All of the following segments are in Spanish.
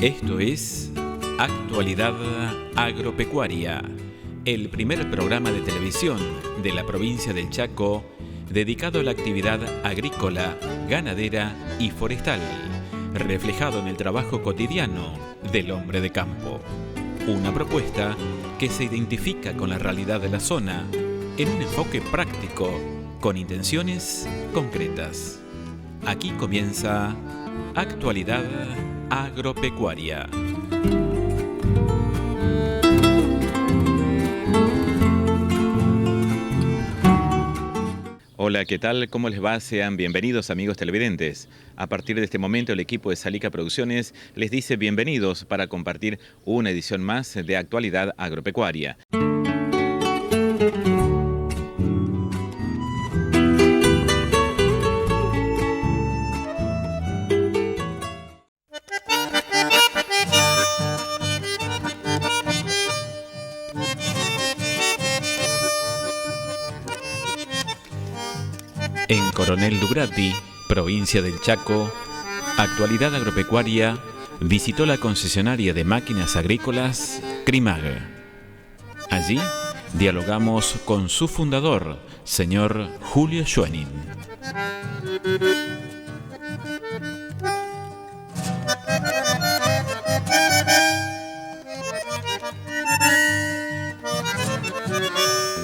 Esto es Actualidad Agropecuaria, el primer programa de televisión de la provincia del Chaco dedicado a la actividad agrícola, ganadera y forestal, reflejado en el trabajo cotidiano del hombre de campo. Una propuesta que se identifica con la realidad de la zona en un enfoque práctico, con intenciones concretas. Aquí comienza Actualidad Agropecuaria. Hola, ¿qué tal? ¿Cómo les va? Sean bienvenidos, amigos televidentes. A partir de este momento, el equipo de Salica Producciones les dice bienvenidos para compartir una edición más de Actualidad Agropecuaria. En Coronel Dubrati, provincia del Chaco, Actualidad Agropecuaria visitó la concesionaria de máquinas agrícolas Crimag. Allí dialogamos con su fundador, señor Julio Schwenin.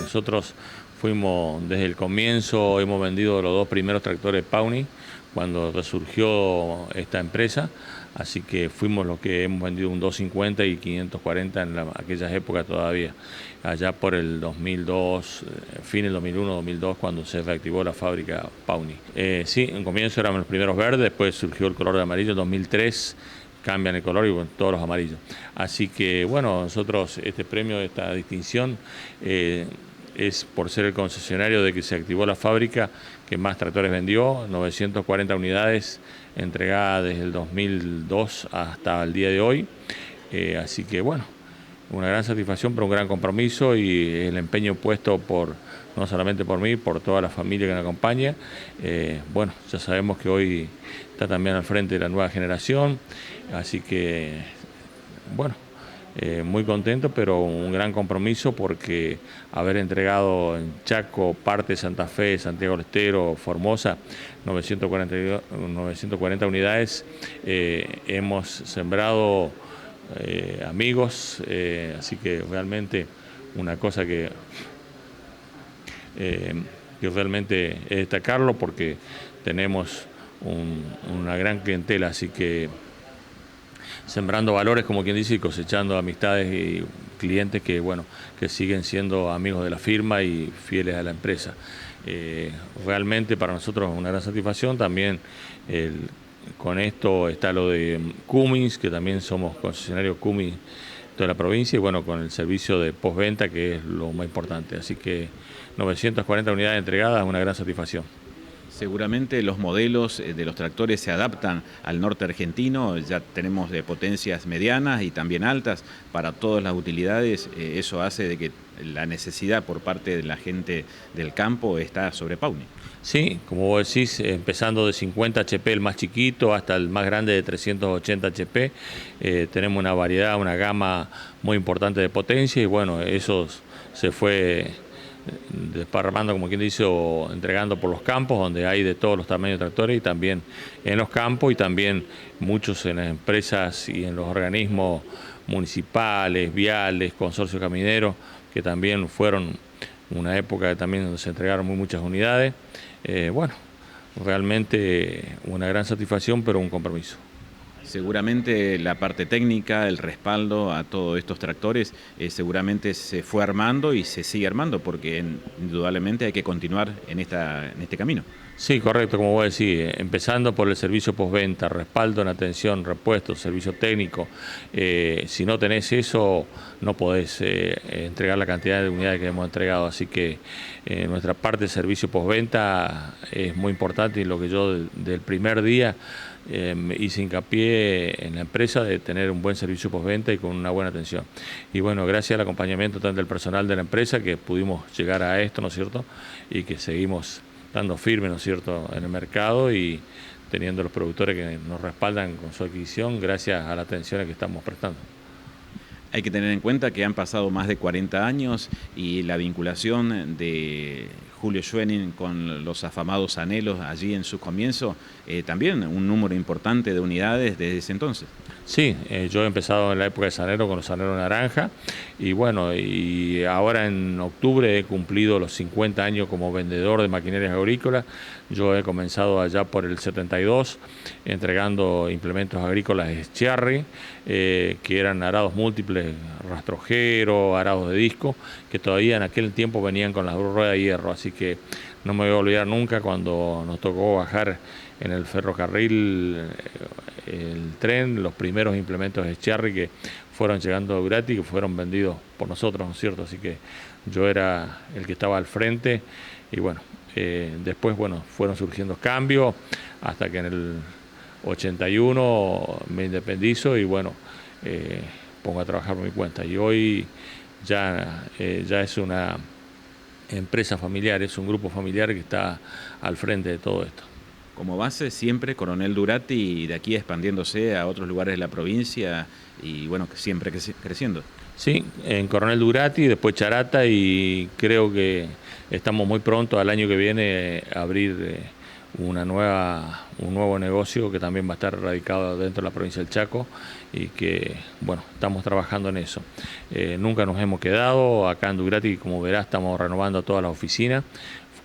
Nosotros fuimos desde el comienzo, hemos vendido los dos primeros tractores Pawny cuando resurgió esta empresa, así que fuimos los que hemos vendido un 250 y 540 en aquellas épocas todavía, allá por el 2002, fin del 2001-2002, cuando se reactivó la fábrica Pawny. Sí, en comienzo éramos los primeros verdes, después surgió el color de amarillo, en 2003 cambian el color y bueno, todos los amarillos. Así que bueno, nosotros este premio, esta distinción, es por ser el concesionario de que se activó la fábrica que más tractores vendió, 940 unidades entregadas desde el 2002 hasta el día de hoy. Así que bueno, una gran satisfacción, pero un gran compromiso y el empeño puesto no solamente por mí, por toda la familia que me acompaña. Bueno, ya sabemos que hoy está también al frente de la nueva generación, así que bueno, muy contento, pero un gran compromiso porque haber entregado en Chaco, parte de Santa Fe, Santiago del Estero, Formosa, 940 unidades, hemos sembrado amigos, así que realmente una cosa que realmente es destacarlo porque tenemos una gran clientela, así que sembrando valores, como quien dice, y cosechando amistades y clientes que, bueno, que siguen siendo amigos de la firma y fieles a la empresa. Realmente para nosotros es una gran satisfacción. También con esto está lo de Cummins, que también somos concesionarios Cummins de toda la provincia, y bueno, con el servicio de postventa, que es lo más importante. Así que 940 unidades entregadas es una gran satisfacción. Seguramente los modelos de los tractores se adaptan al norte argentino, ya tenemos de potencias medianas y también altas para todas las utilidades. Eso hace de que la necesidad por parte de la gente del campo está sobre Pawny. Sí, como vos decís, empezando de 50 HP el más chiquito hasta el más grande de 380 HP, tenemos una variedad, una gama muy importante de potencia y bueno, eso se fue desparramando, como quien dice, o entregando por los campos, donde hay de todos los tamaños de tractores y también en los campos y también muchos en las empresas y en los organismos municipales, viales, consorcios camineros, que también fueron una época también donde se entregaron muchas unidades. Bueno, realmente una gran satisfacción, pero un compromiso. Seguramente la parte técnica, el respaldo a todos estos tractores, seguramente se fue armando y se sigue armando, porque indudablemente hay que continuar en este camino. Sí, correcto, como vos decís, empezando por el servicio postventa, respaldo en atención, repuesto, servicio técnico. Si no tenés eso, no podés entregar la cantidad de unidades que hemos entregado. Así que nuestra parte de servicio postventa es muy importante y lo que yo del primer día hice hincapié en la empresa de tener un buen servicio postventa y con una buena atención. Y bueno, gracias al acompañamiento tanto del personal de la empresa que pudimos llegar a esto, ¿no es cierto? Y que seguimos estando firme, ¿no es cierto?, en el mercado y teniendo los productores que nos respaldan con su adquisición gracias a la atención que estamos prestando. Hay que tener en cuenta que han pasado más de 40 años y la vinculación de Julio Schwenning con los afamados Anelos allí en su comienzo, también un número importante de unidades desde ese entonces. Sí, yo he empezado en la época de Sanero con los Sanero Naranja y bueno, y ahora en octubre he cumplido los 50 años como vendedor de maquinarias agrícolas. Yo he comenzado allá por el 72 entregando implementos agrícolas Schiarri, que eran arados múltiples, rastrojeros, arados de disco, que todavía en aquel tiempo venían con las ruedas de hierro, así que no me voy a olvidar nunca cuando nos tocó bajar en el ferrocarril el tren, los primeros implementos de Schiarri que fueron llegando a Durati, que fueron vendidos por nosotros, ¿no es cierto? Así que yo era el que estaba al frente y bueno, después bueno, fueron surgiendo cambios hasta que en el 81 me independizo y bueno, pongo a trabajar por mi cuenta y hoy ya es una empresa familiar, es un grupo familiar que está al frente de todo esto. Como base siempre Coronel Durati y de aquí expandiéndose a otros lugares de la provincia y bueno, siempre creciendo. Sí, en Coronel Durati, después Charata y creo que estamos muy pronto al año que viene a abrir un nuevo negocio que también va a estar radicado dentro de la provincia del Chaco y que bueno, estamos trabajando en eso. Nunca nos hemos quedado, acá en Durati como verás estamos renovando todas las oficinas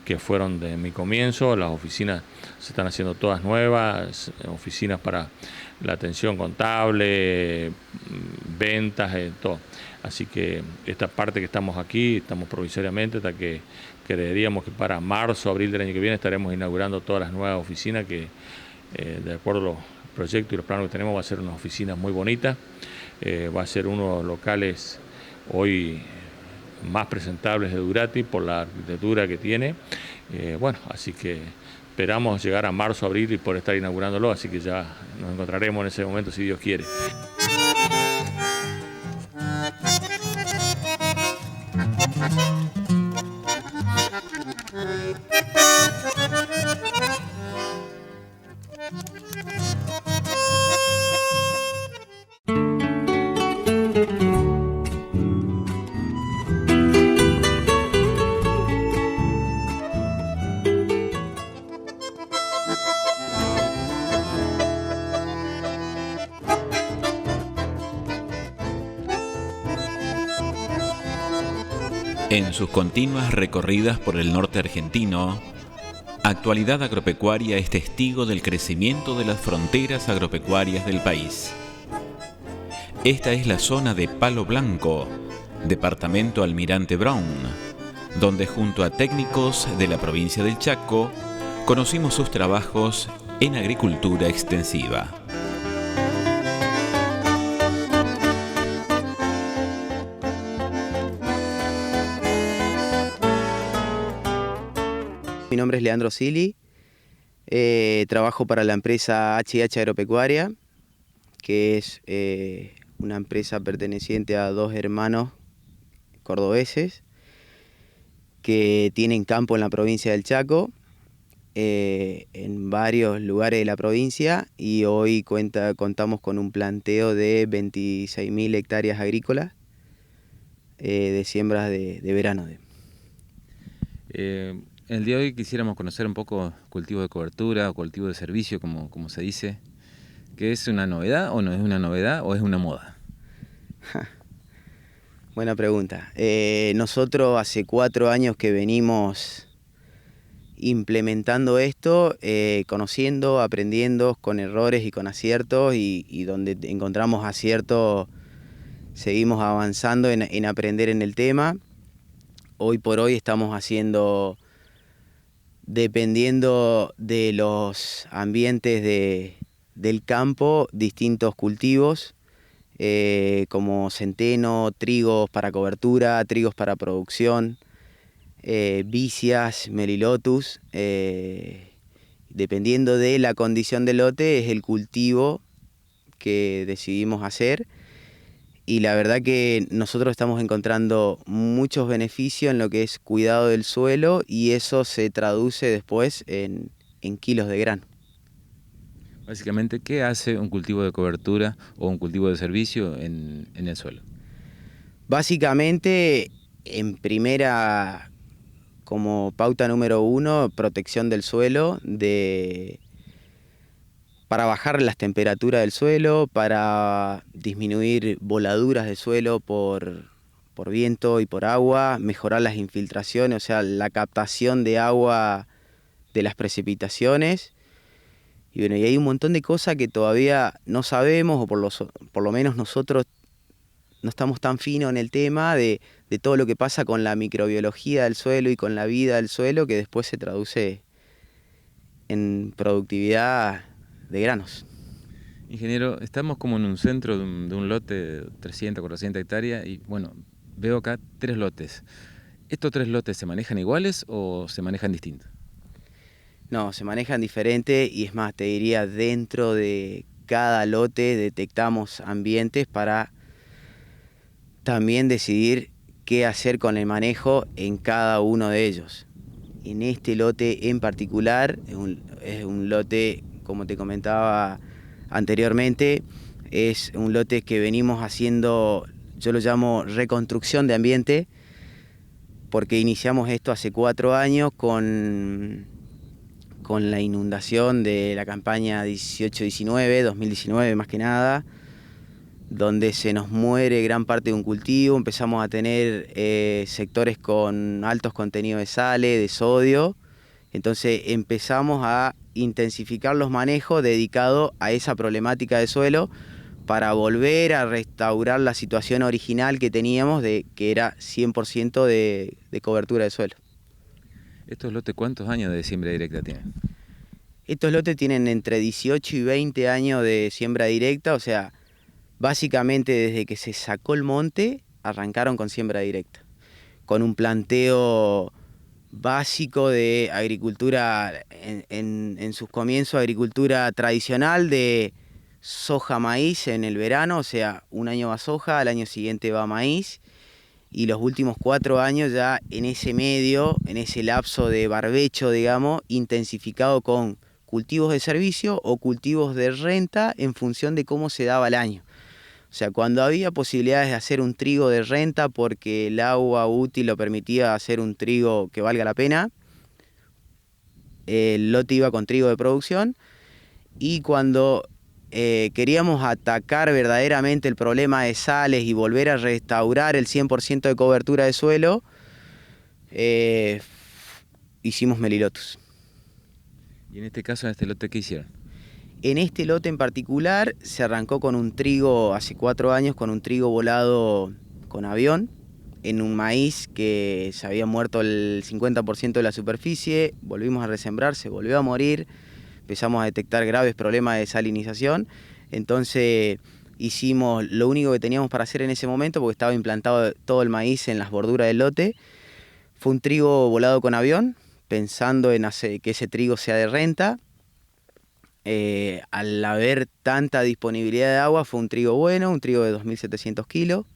que fueron de mi comienzo, las oficinas se están haciendo todas nuevas, oficinas para la atención contable, ventas, todo. Así que esta parte que estamos aquí, estamos provisoriamente hasta que creeríamos que para marzo, abril del año que viene estaremos inaugurando todas las nuevas oficinas que de acuerdo a los proyectos y los planos que tenemos va a ser unas oficinas muy bonitas, va a ser uno de los locales hoy más presentables de Durati por la arquitectura que tiene. Bueno, así que esperamos llegar a marzo, abril y por estar inaugurándolo, así que ya nos encontraremos en ese momento si Dios quiere. En sus continuas recorridas por el norte argentino, Actualidad Agropecuaria es testigo del crecimiento de las fronteras agropecuarias del país. Esta es la zona de Palo Blanco, departamento Almirante Brown, donde junto a técnicos de la provincia del Chaco, conocimos sus trabajos en agricultura extensiva. Mi nombre es Leandro Sili, trabajo para la empresa H&H Agropecuaria, que es una empresa perteneciente a dos hermanos cordobeses que tienen campo en la provincia del Chaco, en varios lugares de la provincia, y hoy contamos con un planteo de 26.000 hectáreas agrícolas de siembras de verano. El día de hoy quisiéramos conocer un poco cultivo de cobertura o cultivo de servicio, como se dice. ¿Qué es una novedad o no es una novedad o es una moda? Buena pregunta. Nosotros hace 4 años que venimos implementando esto, conociendo, aprendiendo con errores y con aciertos, y donde encontramos aciertos seguimos avanzando en aprender en el tema. Hoy por hoy estamos haciendo, dependiendo de los ambientes del campo, distintos cultivos, como centeno, trigos para cobertura, trigos para producción, vicias, melilotus. Dependiendo de la condición del lote es el cultivo que decidimos hacer. Y la verdad que nosotros estamos encontrando muchos beneficios en lo que es cuidado del suelo, y eso se traduce después en kilos de grano. Básicamente, ¿qué hace un cultivo de cobertura o un cultivo de servicio en el suelo? Básicamente, en primera, como pauta número 1, protección del suelo, para bajar las temperaturas del suelo, para disminuir voladuras del suelo por viento y por agua, mejorar las infiltraciones, o sea, la captación de agua de las precipitaciones. Y bueno, y hay un montón de cosas que todavía no sabemos, o por lo menos nosotros no estamos tan finos en el tema de todo lo que pasa con la microbiología del suelo y con la vida del suelo, que después se traduce en productividad de granos. Ingeniero, estamos como en un centro de un lote de 300, 400 hectáreas y bueno, veo acá 3 lotes. ¿Estos 3 lotes se manejan iguales o se manejan distintos? No, se manejan diferente y es más, te diría, dentro de cada lote detectamos ambientes para también decidir qué hacer con el manejo en cada uno de ellos. En este lote en particular, es un lote, como te comentaba anteriormente, es un lote que venimos haciendo, yo lo llamo reconstrucción de ambiente, porque iniciamos esto hace 4 años con la inundación de la campaña 18-19, 2019 más que nada, donde se nos muere gran parte de un cultivo, empezamos a tener sectores con altos contenidos de sales, de sodio, entonces empezamos a intensificar los manejos dedicados a esa problemática de suelo para volver a restaurar la situación original que teníamos, que era 100% de cobertura de suelo. ¿Estos lotes cuántos años de siembra directa tienen? Estos lotes tienen entre 18 y 20 años de siembra directa, o sea, básicamente desde que se sacó el monte, arrancaron con siembra directa, con un planteo básico de agricultura, en sus comienzos, agricultura tradicional de soja, maíz en el verano, o sea, un año va soja, al año siguiente va maíz, y los últimos 4 años ya en ese medio, en ese lapso de barbecho, digamos, intensificado con cultivos de servicio o cultivos de renta en función de cómo se daba el año. O sea, cuando había posibilidades de hacer un trigo de renta porque el agua útil lo permitía hacer un trigo que valga la pena, el lote iba con trigo de producción. Y cuando queríamos atacar verdaderamente el problema de sales y volver a restaurar el 100% de cobertura de suelo, hicimos Melilotus. Y en este caso, en este lote, ¿qué hicieron? En este lote en particular se arrancó con un trigo, hace 4 años, con un trigo volado con avión, en un maíz que se había muerto el 50% de la superficie, volvimos a resembrar, se volvió a morir, empezamos a detectar graves problemas de salinización, entonces hicimos lo único que teníamos para hacer en ese momento, porque estaba implantado todo el maíz en las borduras del lote, fue un trigo volado con avión, pensando en que ese trigo sea de renta. Al haber tanta disponibilidad de agua, fue un trigo bueno, un trigo de 2.700 kilos.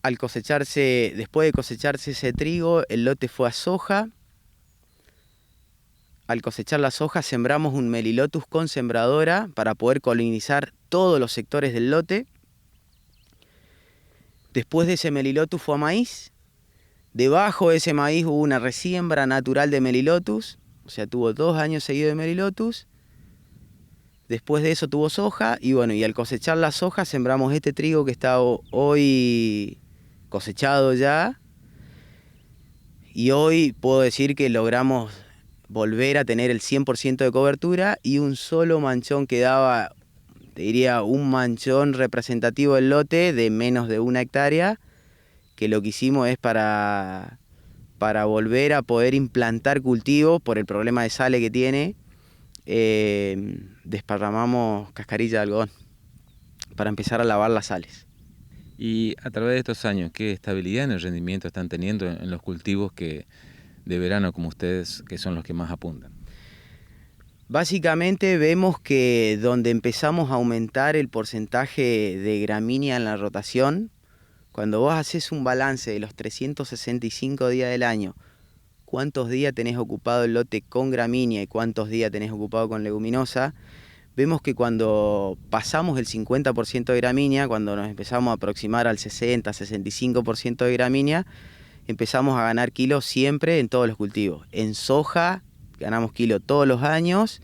Después de cosecharse ese trigo, el lote fue a soja. Al cosechar la soja, sembramos un Melilotus con sembradora para poder colonizar todos los sectores del lote. Después de ese Melilotus fue a maíz. Debajo de ese maíz hubo una resiembra natural de Melilotus. O sea, tuvo 2 años seguidos de Melilotus. Después de eso tuvo soja y bueno, y al cosechar la soja sembramos este trigo que está hoy cosechado ya. Y hoy puedo decir que logramos volver a tener el 100% de cobertura y un solo manchón que daba, te diría, un manchón representativo del lote de menos de 1 hectárea, que lo que hicimos es para volver a poder implantar cultivos por el problema de sales que tiene. Desparramamos cascarilla de algodón para empezar a lavar las sales. Y a través de estos años, ¿qué estabilidad en el rendimiento están teniendo en los cultivos de verano como ustedes, que son los que más apuntan? Básicamente vemos que donde empezamos a aumentar el porcentaje de gramínea en la rotación, cuando vos haces un balance de los 365 días del año, cuántos días tenés ocupado el lote con gramínea y cuántos días tenés ocupado con leguminosa, vemos que cuando pasamos el 50% de gramínea, cuando nos empezamos a aproximar al 60-65% de gramínea, empezamos a ganar kilos siempre en todos los cultivos. En soja ganamos kilo todos los años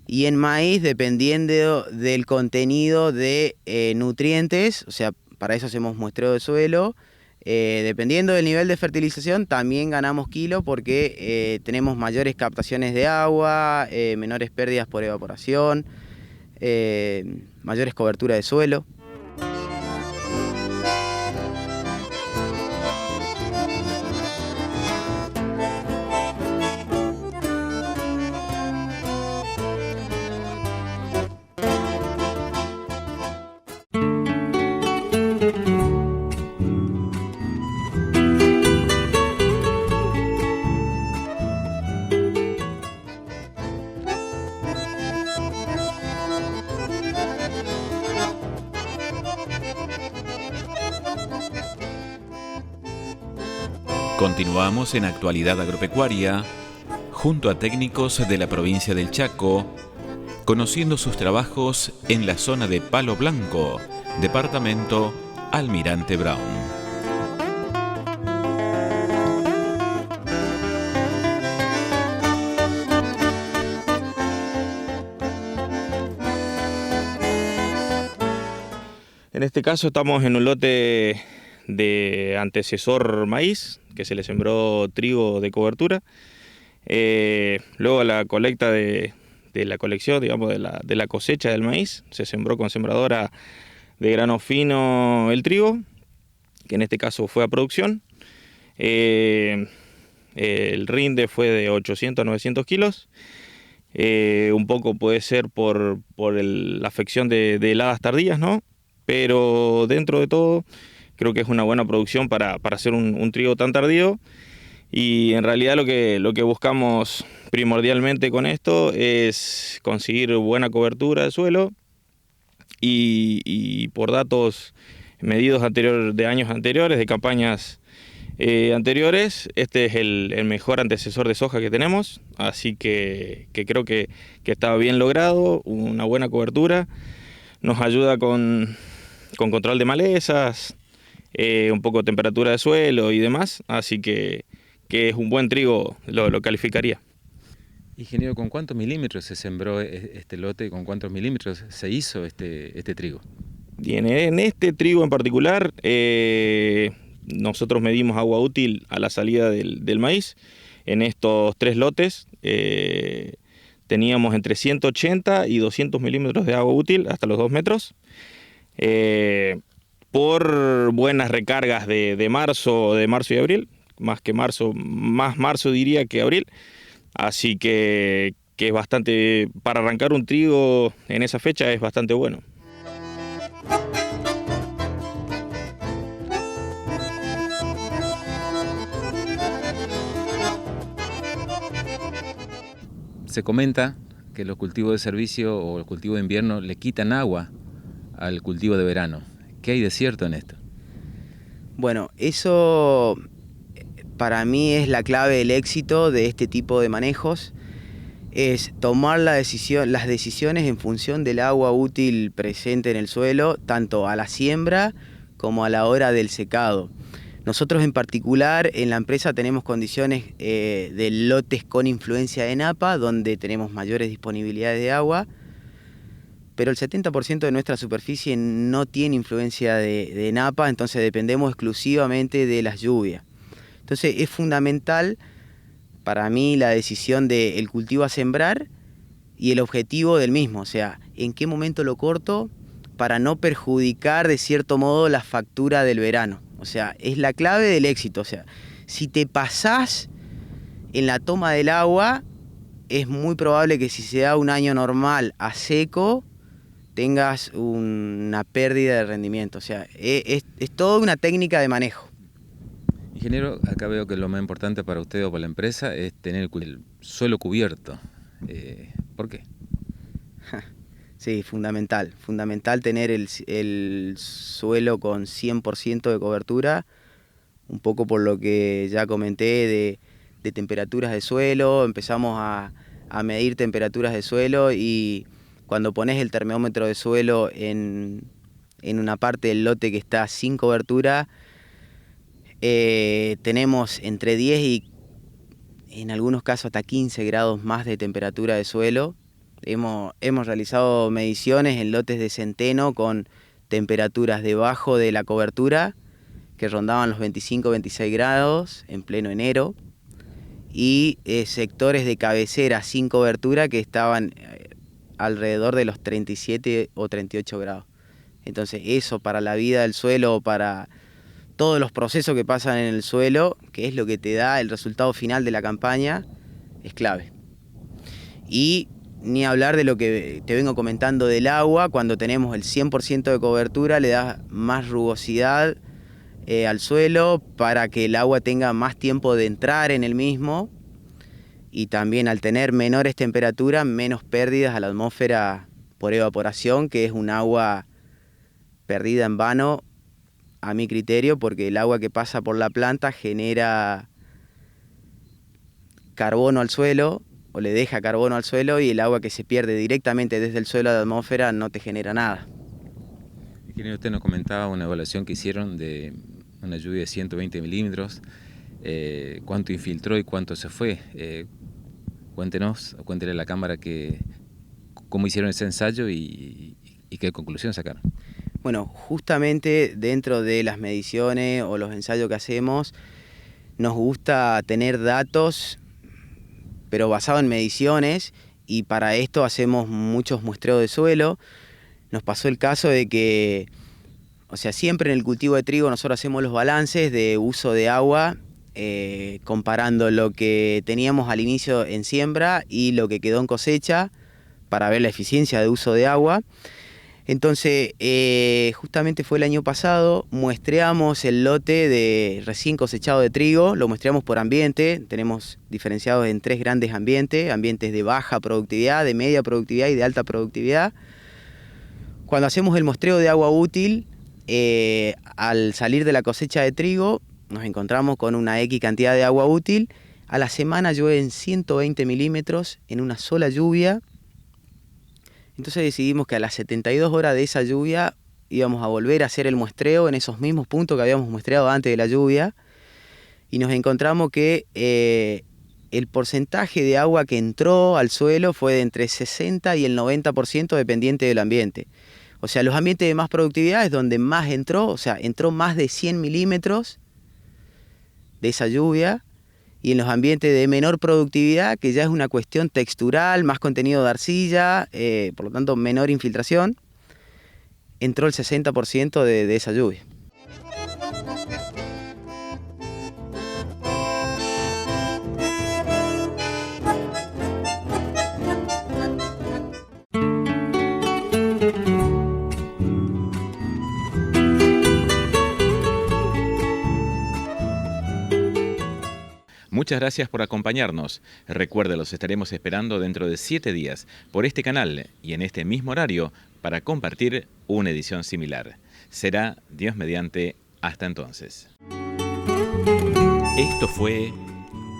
y en maíz dependiendo del contenido de nutrientes, o sea, para eso hacemos muestreo de suelo. Dependiendo del nivel de fertilización también ganamos kilo porque tenemos mayores captaciones de agua, menores pérdidas por evaporación, mayores coberturas de suelo. Continuamos en Actualidad Agropecuaria, junto a técnicos de la provincia del Chaco, conociendo sus trabajos en la zona de Palo Blanco, departamento Almirante Brown. En este caso estamos en un lote de antecesor maíz, que se le sembró trigo de cobertura. Luego la colecta de la colección, digamos, de la cosecha del maíz, se sembró con sembradora de grano fino el trigo, que en este caso fue a producción. El rinde fue de 800 a 900 kilos. Un poco puede ser por la afección de heladas tardías, ¿no? Pero dentro de todo creo que es una buena producción para hacer un trigo tan tardío, y en realidad lo que buscamos primordialmente con esto es conseguir buena cobertura de suelo y por datos medidos de años anteriores, de campañas anteriores, este es el mejor antecesor de soja que tenemos, así que creo que está bien logrado, una buena cobertura, nos ayuda con control de malezas, un poco de temperatura de suelo y demás, así que es un buen trigo, lo calificaría. Ingeniero, ¿con cuántos milímetros se sembró este lote? ¿Con cuántos milímetros se hizo este trigo? Bien, en este trigo en particular, nosotros medimos agua útil a la salida del maíz. En estos 3 lotes teníamos entre 180 y 200 milímetros de agua útil hasta los 2 metros. Por buenas recargas de marzo y abril, más marzo diría que abril, así que es bastante, para arrancar un trigo en esa fecha es bastante bueno. Se comenta que los cultivos de servicio o el cultivo de invierno le quitan agua al cultivo de verano. ¿Qué hay de cierto en esto? Bueno, eso para mí es la clave del éxito de este tipo de manejos, es tomar las decisiones en función del agua útil presente en el suelo, tanto a la siembra como a la hora del secado. Nosotros en particular en la empresa tenemos condiciones de lotes con influencia de napa, donde tenemos mayores disponibilidades de agua, pero el 70% de nuestra superficie no tiene influencia de napa, entonces dependemos exclusivamente de las lluvias. Entonces es fundamental para mí la decisión del cultivo a sembrar y el objetivo del mismo, o sea, en qué momento lo corto para no perjudicar de cierto modo la factura del verano. O sea, es la clave del éxito. O sea, si te pasás en la toma del agua, es muy probable que si se da un año normal a seco, tengas una pérdida de rendimiento. O sea, es toda una técnica de manejo. Ingeniero, acá veo que lo más importante para usted o para la empresa es tener el suelo cubierto. ¿Por qué? Sí, fundamental tener el suelo con 100% de cobertura, un poco por lo que ya comenté temperaturas de suelo, empezamos a medir temperaturas de suelo, y cuando pones el termómetro de suelo en una parte del lote que está sin cobertura, tenemos entre 10 y en algunos casos hasta 15 grados más de temperatura de suelo. Hemos realizado mediciones en lotes de centeno con temperaturas debajo de la cobertura, que rondaban los 25-26 grados en pleno enero, y sectores de cabecera sin cobertura que estaban alrededor de los 37 o 38 grados. Entonces eso para la vida del suelo, para todos los procesos que pasan en el suelo, que es lo que te da el resultado final de la campaña, es clave. Y ni hablar de lo que te vengo comentando del agua. Cuando tenemos el 100% de cobertura, le da más rugosidad al suelo para que el agua tenga más tiempo de entrar en el mismo, y también al tener menores temperaturas, menos pérdidas a la atmósfera por evaporación, que es un agua perdida en vano a mi criterio, porque el agua que pasa por la planta genera carbono al suelo, o le deja carbono al suelo, y el agua que se pierde directamente desde el suelo a la atmósfera no te genera nada. Ingeniero, usted nos comentaba una evaluación que hicieron de una lluvia de 120 milímetros. ¿Cuánto infiltró y cuánto se fue? Cuéntenle a la cámara cómo hicieron ese ensayo y qué conclusión sacaron. Bueno, justamente dentro de las mediciones o los ensayos que hacemos, nos gusta tener datos, pero basado en mediciones, y para esto hacemos muchos muestreos de suelo. Nos pasó el caso de que, siempre en el cultivo de trigo nosotros hacemos los balances de uso de agua, comparando lo que teníamos al inicio en siembra y lo que quedó en cosecha, para ver la eficiencia de uso de agua. Entonces, justamente fue el año pasado, muestreamos el lote de recién cosechado de trigo, lo muestreamos por ambiente. Tenemos diferenciados en 3 grandes ambientes de baja productividad, de media productividad y de alta productividad. Cuando hacemos el muestreo de agua útil, al salir de la cosecha de trigo, nos encontramos con una X cantidad de agua útil. A la semana llueven 120 milímetros en una sola lluvia. Entonces decidimos que a las 72 horas de esa lluvia íbamos a volver a hacer el muestreo en esos mismos puntos que habíamos muestreado antes de la lluvia, y nos encontramos que el porcentaje de agua que entró al suelo fue de entre 60 y el 90% dependiente del ambiente. Los ambientes de más productividad es donde más entró, entró más de 100 milímetros de esa lluvia, y en los ambientes de menor productividad, que ya es una cuestión textural, más contenido de arcilla, por lo tanto menor infiltración, entró el 60% de esa lluvia. Muchas gracias por acompañarnos. Recuerde, los estaremos esperando dentro de 7 días por este canal y en este mismo horario para compartir una edición similar. Será, Dios mediante, hasta entonces. Esto fue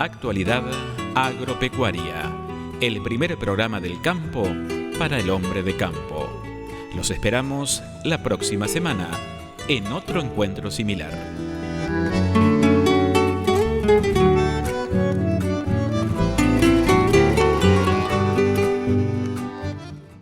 Actualidad Agropecuaria, el primer programa del campo para el hombre de campo. Los esperamos la próxima semana en otro encuentro similar.